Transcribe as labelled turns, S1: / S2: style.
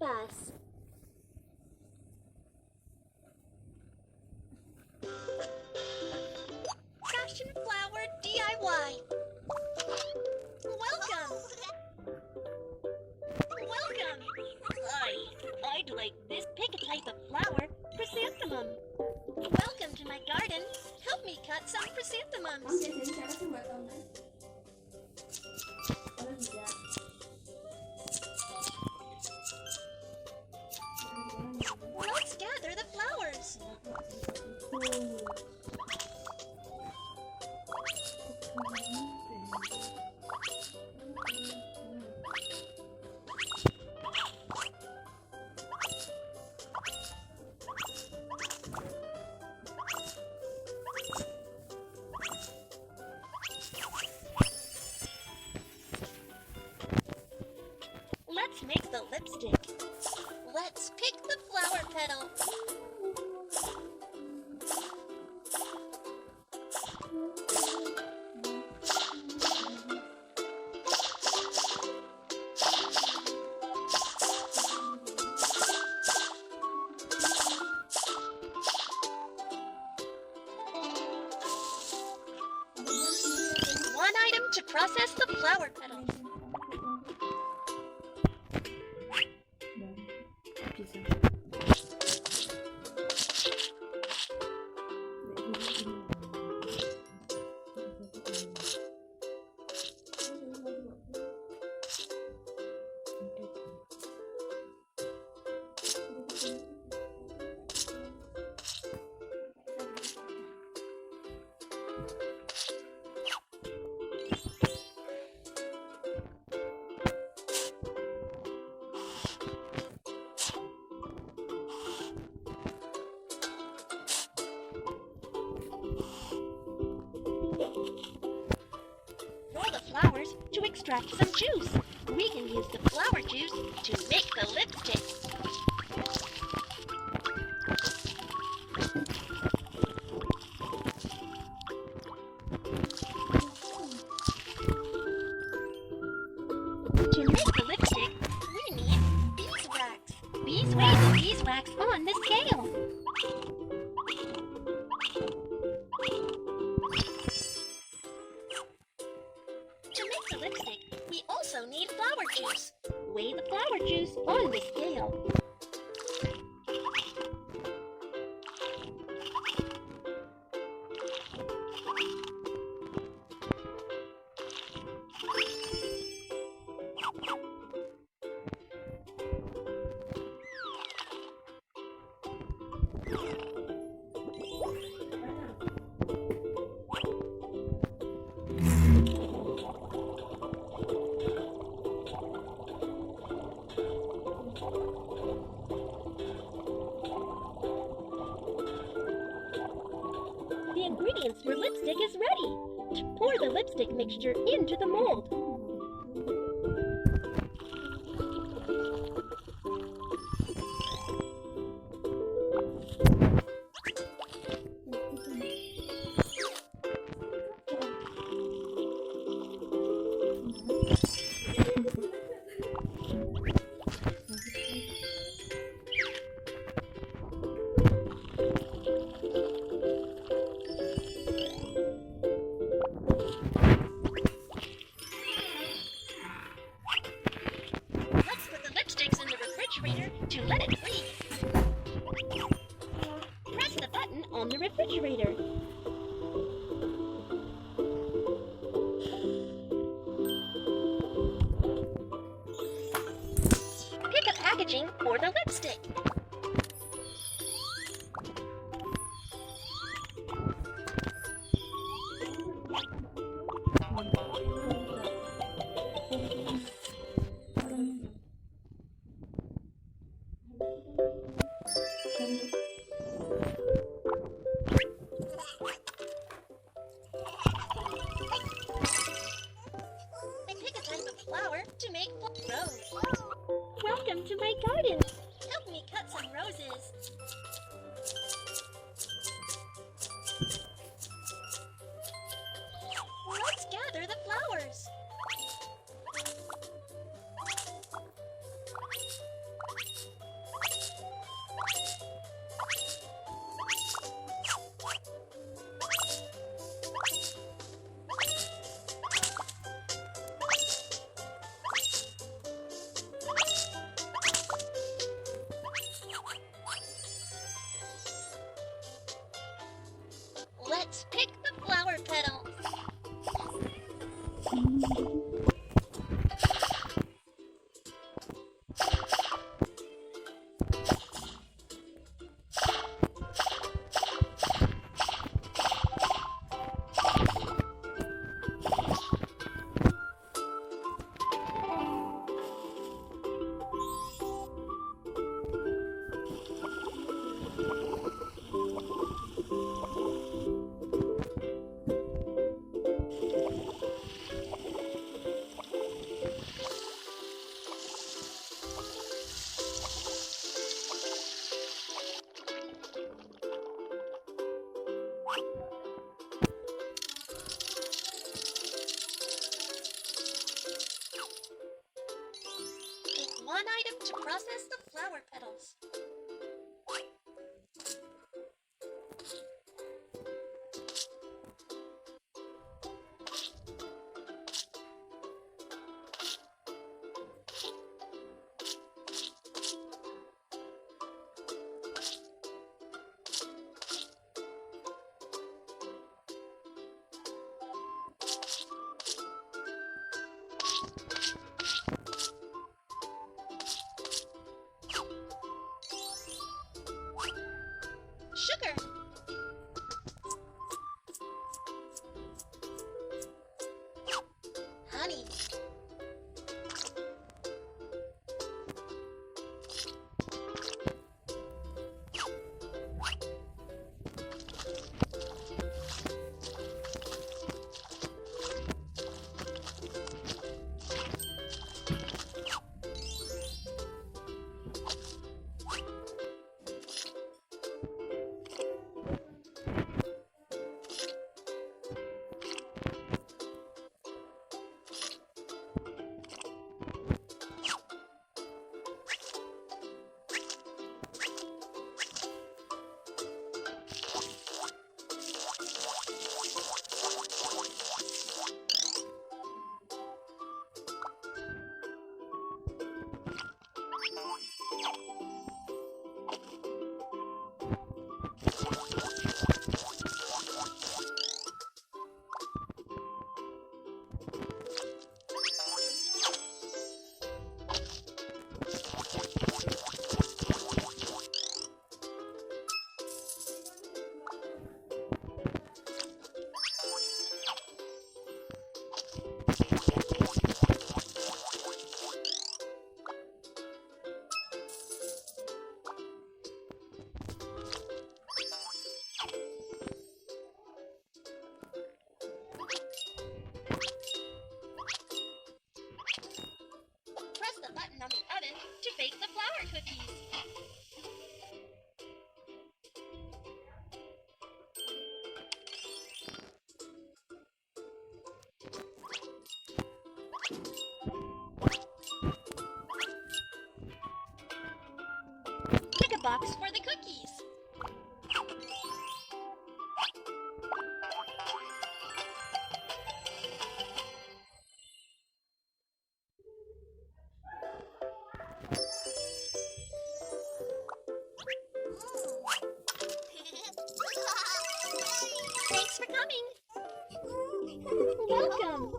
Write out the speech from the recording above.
S1: Babybus.
S2: Fashion flower DIY. Welcome. Welcome. I'd like this. Pick a type of flower. Chrysanthemum. Welcome to my garden. Help me cut some chrysanthemums. Let's gather the flowers. Let's make the lipstick. Let's pick the flower petal. One item to process the flower petals. Roll the flowers to extract some juice. We can use the flower juice to make the lipstick. To make the lipstick, we need beeswax. Bees weigh the beeswax on the scale. To make the lipstick, we also need flower juice. Weigh the flower juice on the scale. The ingredients for lipstick is ready. Pour the lipstick mixture into the mold. To let it freeze. Press the button on the refrigerator. Pick a packaging for the lipstick. Flower to make rose. Welcome to my garden. Help me cut some roses. Let's gather the flowers. one item to process the flower petals. Sugar, honey, press the button on the oven to bake the flour cookies. Pick a box for the cookies. Thanks for coming. Welcome.